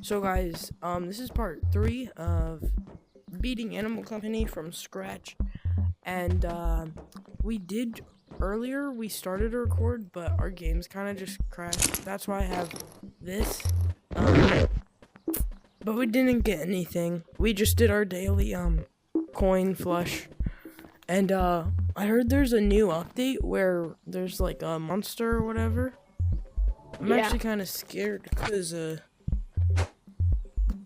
So guys, this is part 3 of beating Animal Company from scratch, and we did earlier. We started to record, but our games kind of just crashed. That's why I have this. But we didn't get anything. We just did our daily coin flush, and I heard there's a new update where there's like a monster or whatever. I'm actually kind of scared because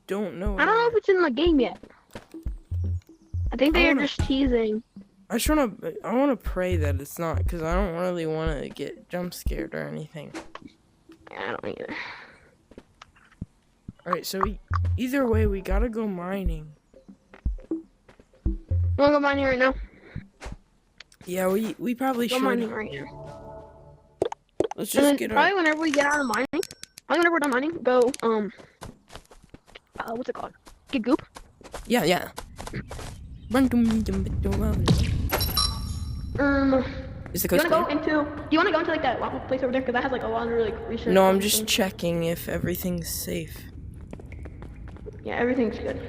don't know. I don't know if it's in the game yet. I think they are just teasing. I wanna pray that it's not, because I don't really want to get jump scared or anything. I don't either. Alright, so either way, we gotta go mining. You wanna go mining right now? Yeah, we probably should. Go mining right now. Let's just get probably whenever we get out of mining, probably whenever we're done mining, go what's it called? Get goop? Yeah. Is the coast do you wanna go into like that place over there? Because that has like a lot of like research. No, I'm just checking if everything's safe. Yeah, everything's good.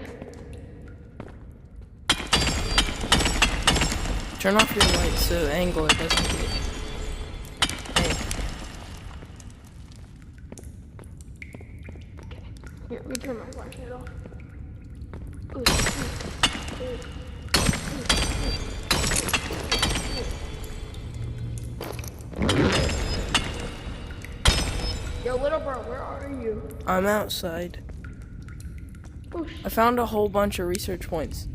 Turn off your lights so the angle it doesn't get. Yeah, let me turn my flashlight off. Yo, little bro, where are you? I'm outside. I found a whole bunch of research points.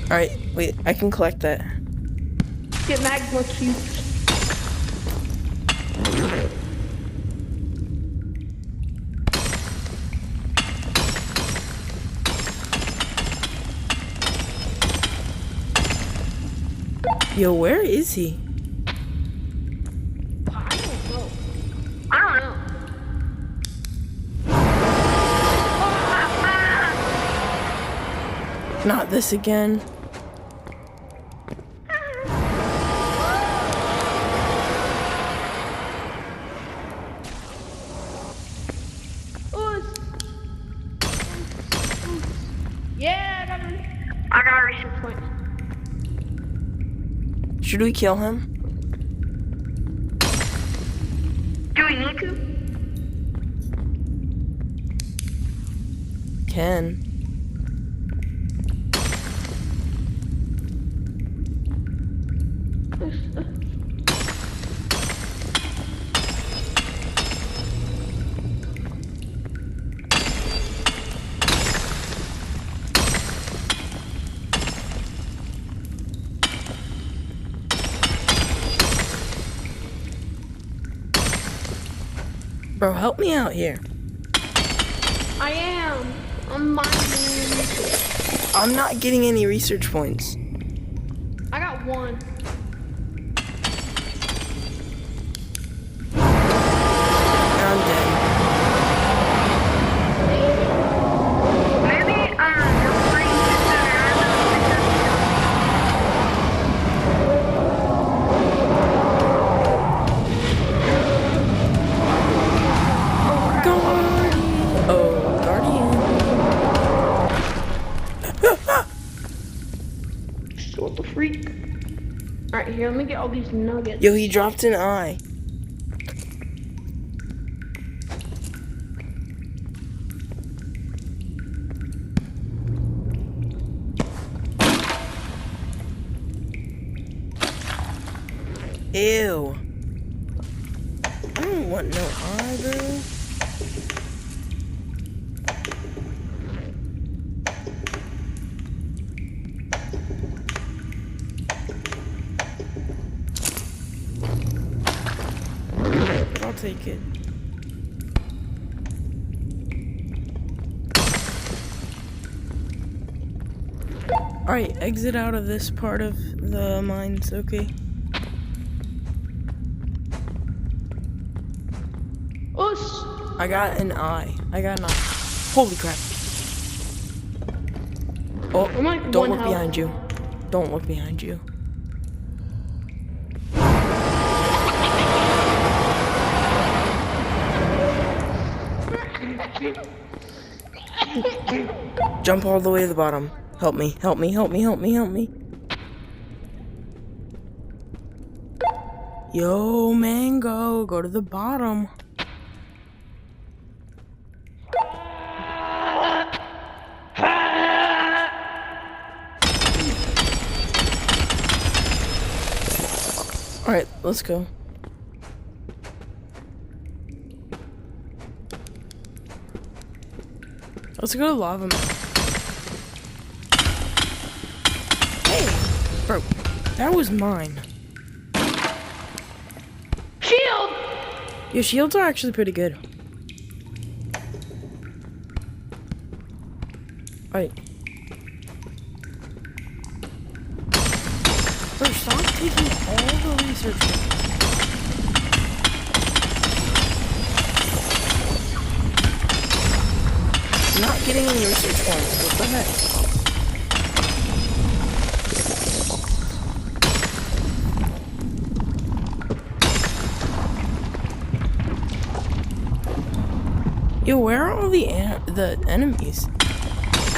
Alright, wait, I can collect that. Get magma cubes. Yo, where is he? I don't know. Not this again. Yeah, I got a research point. Should we kill him? Do we need to? Can. Bro, help me out here. I am. I'm mining. I'm not getting any research points. I got one. I'm dead. Maybe, you're playing What the freak? Alright, here, let me get all these nuggets. Yo, he dropped an eye. Ew. I don't want no eye, bro. I'll take it. Alright, exit out of this part of the mines, okay? Us. I got an eye. Holy crap. Oh, I'm like don't one look health. behind you. Don't look behind you. Jump all the way to the bottom. Help me, help me, help me, help me, help me. Yo, Mango, go to the bottom. Alright, let's go. Let's go to lava. Hey! Bro, that was mine. Shield! Your shields are actually pretty good. Alright. Bro, stop taking all the research points. Not getting any research points. What the heck? Yo, where are all the enemies?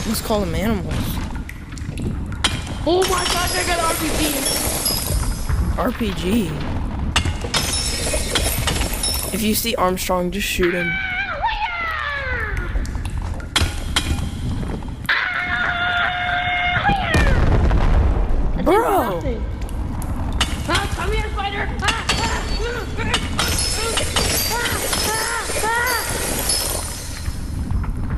Let's call them animals. Oh my gosh, I got RPG. RPG. If you see Armstrong, just shoot him. Bro! Come here, spider!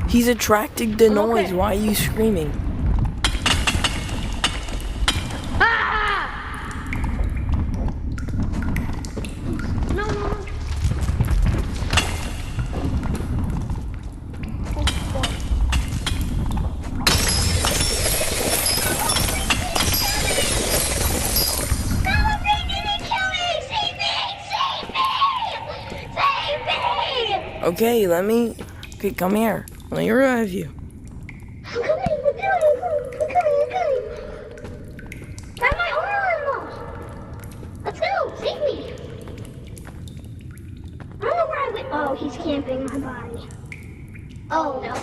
He's attracting the noise. Okay. Why are you screaming? No. Okay, okay, come here. Let me revive you. I'm coming. Grab my arm almost. Let's go. Save me. I don't know where I went. Oh, he's camping my body. Oh, no.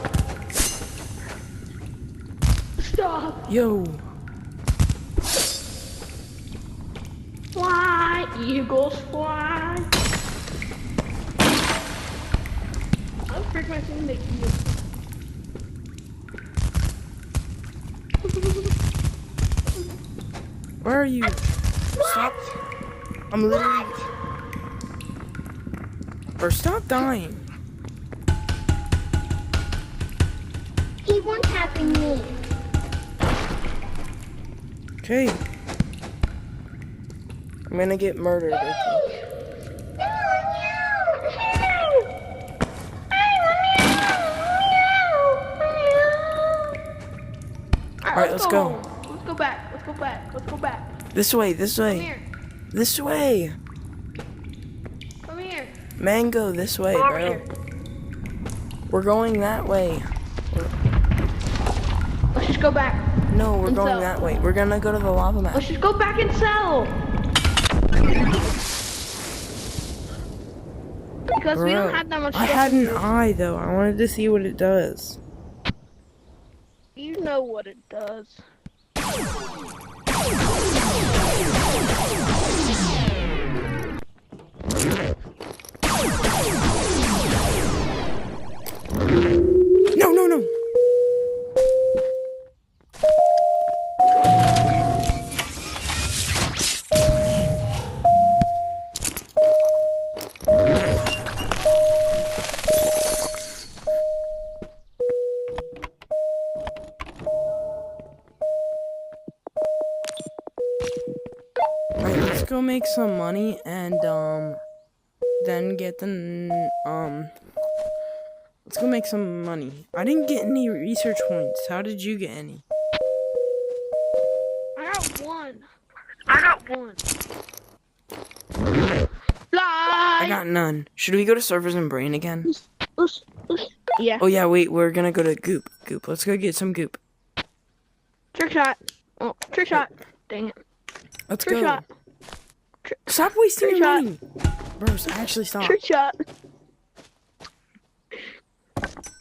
Stop. Yo. Fly, eagles fly. I'll freak my thing to eagle. Where are you? Stop. I'm literally... Or stop dying. He one-tapping me. Okay. I'm gonna get murdered. I think. Alright, let's go. Let's go back. Let's go back. This way, this Come way. here. This way. Come here. Mango, this way, Come over bro. here. We're going that way. Let's just go back. No, we're And going sell. that way. We're gonna go to the lava map. Let's just go back and sell. Because we don't have that much I stuff had to an do. eye though. I wanted to see what it does. You know what it does. No, no, no. Alright, let's go make some money and then get let's go make some money. I didn't get any research points. How did you get any? I got one. Fly. I got none. Should we go to servers and brain again? Yeah. Oh yeah, wait, we're gonna go to goop. Goop. Let's go get some goop. Trick shot. Oh, trick shot. Dang it. Let's Trick go. shot. Stop wasting Trick your shot. money. Bros, actually stop. Trick shot.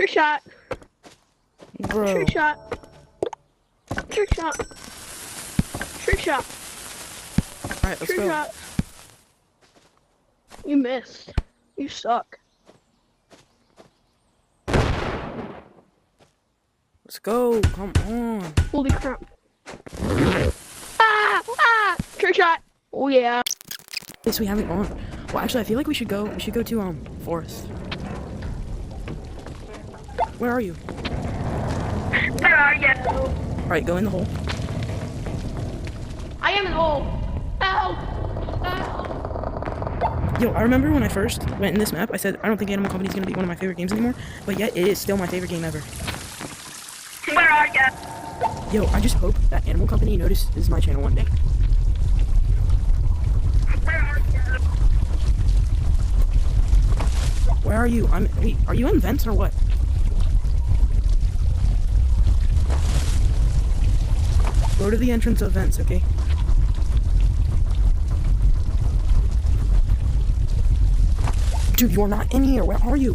Trick shot. Bro. Trick shot. Trick shot. Trick shot. Alright, let's Trick go. shot. You missed. You suck. Let's go. Come on. Holy crap. Ah! Trick shot. Oh yeah. Yes, we haven't gone. Well, actually, I feel like we should go. We should go to Forest. Where are you? Where are you? All right, go in the hole. I am in the hole. Ow! Ow! Yo, I remember when I first went in this map, I said I don't think Animal Company is gonna be one of my favorite games anymore, but yet it is still my favorite game ever. Where are you? Yo, I just hope that Animal Company notices my channel one day. Where are you? Where are you? Wait, are you in vents or what? Go to the entrance of vents, okay? Dude, you're not in here. Where are you?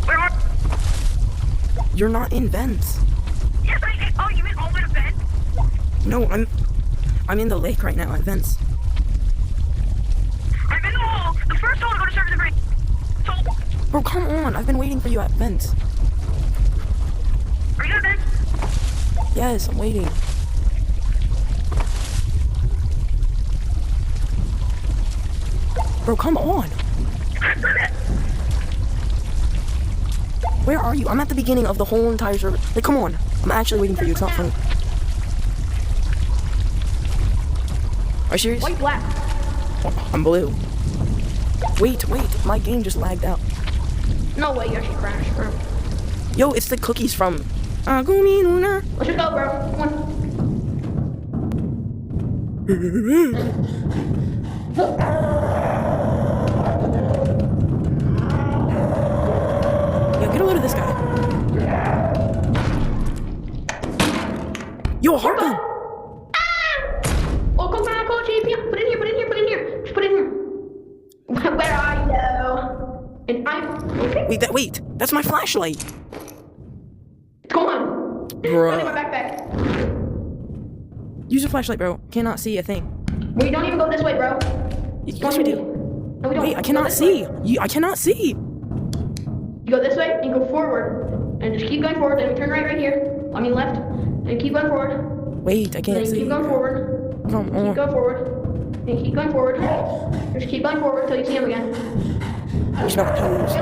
Where are? You're not in vents. Yes, I am. Oh, you mean all in a bed? No, I'm in the lake right now at vents. I'm in the hole. The first hole to go to serve the break. So, Bro, come on. I've been waiting for you at vents. are you in bed? Yes, I'm waiting. Bro, come on. Where are you? I'm at the beginning of the whole entire server. Like, come on. I'm actually waiting for you. It's not funny. Are you serious? White, black. Oh, I'm blue. Wait. My game just lagged out. No way, you actually crashed, bro. Yo, it's the cookies from Agumi Luna. Let's just go, bro. Come on. Yo, get a load of this guy. Yo, Harpoon! Oh, come back, oh, champion. Put it in here, put it in here, put it in here. Just put it in here. Where are you? And I'm... Okay. Wait, that's my flashlight. Come on. Put it in Bruh. my backpack. Use a flashlight, bro. Cannot see a thing. We don't even go this way, bro. Yes, we do. No, we don't. Wait, I We go cannot this see. way. I cannot see. You go this way, and you go forward. And just keep going forward, then we turn right here. I mean left. And keep going forward. Wait, I And can't then see. keep going forward. Come Keep on. going forward. And keep going forward. Just keep going forward until you see him again. You smell the toast.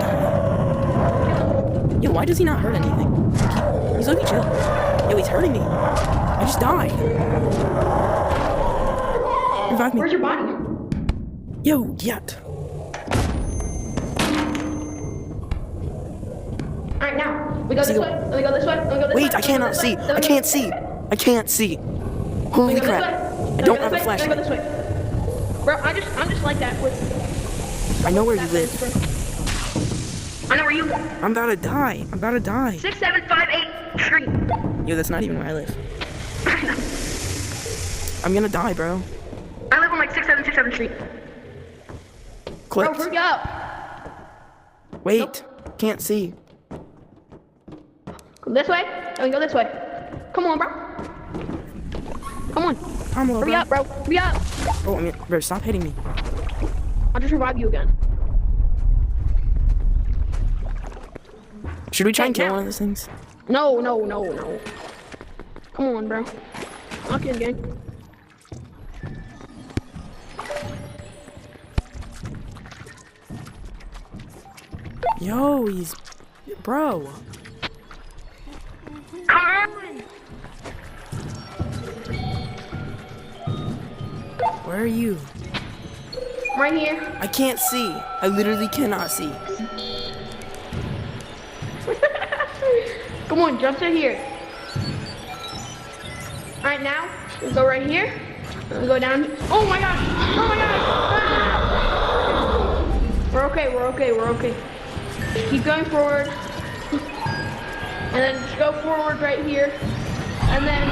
Yo, why does he not hurt anything? He's looking chill. Yo, he's hurting me. I just died. Revive me. Where's your body? Yo, yet. Alright, now. We go this way. Then we go this way. Then we go this way. Wait, I cannot see. I can't see. I can't see. Holy crap. I don't have a flashlight. This way. Bro, I'm just like that with... I know where you live. I know where you live. I'm about to die. 6758 Street. Yo, that's not even where I live. I'm gonna die, bro. I live on like 6767 Street. Bro, Click. hurry up. Wait. Can't see. Go this way. Then we go this way. Come on, bro. Come on. Carmelo, Hurry up, bro. Hurry up. Oh, bro, stop hitting me. I'll just revive you again. Should we try and kill now. one of those things? No. Come on, bro. Lock in, gang. Yo, he's... Bro. Come on. Where are you? Right here. I can't see. I literally cannot see. Come on, jump to here. Alright, now, we'll go right here. We'll go down. Oh my god! Oh my god! Ah! We're okay. Just keep going forward. And then just go forward right here. And then...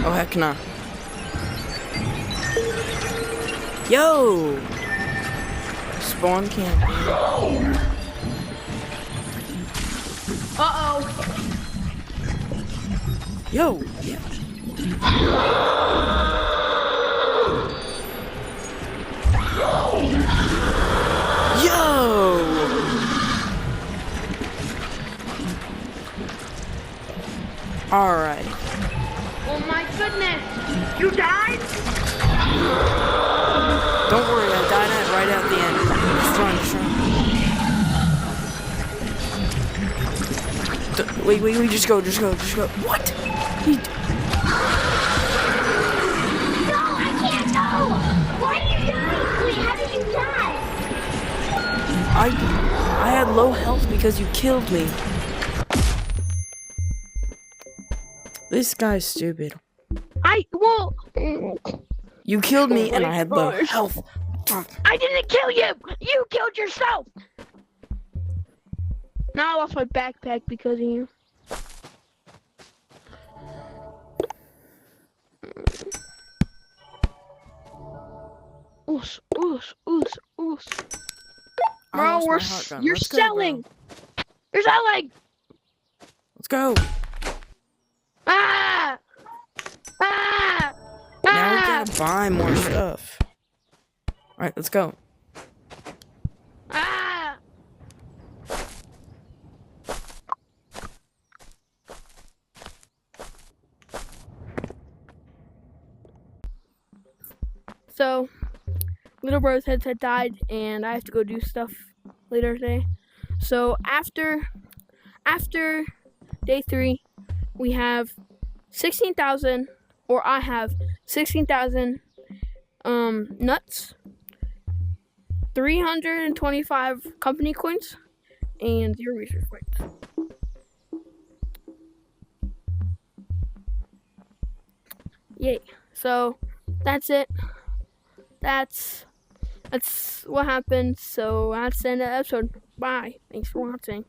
Oh, heck nah. Yo! Spawn camp. Uh-oh. Yo, yeah. Yo! Alright. Oh my goodness. You died? Don't worry, I died at right at the end. Just run. Wait, just go. What? No, I can't go! Why are you dying? Wait, how did you die? I had low health because you killed me. This guy's stupid. You killed me and I had low health. I didn't kill you! You killed yourself! Now I lost my backpack because of you. Oos. I Bro, lost my shotgun. you're Let's go, selling! bro. You're selling! Let's go. Ah! Ah! Now we Ah! gotta buy more stuff. Alright, let's go. Ah! So, little bro's headset died, and I have to go do stuff later today. So after day 3, we have 16,000, or I have 16,000 nuts, 325 company coins, and 0 research points. Yay! So that's it. That's what happened. So that's the end of the episode. Bye. Thanks for watching.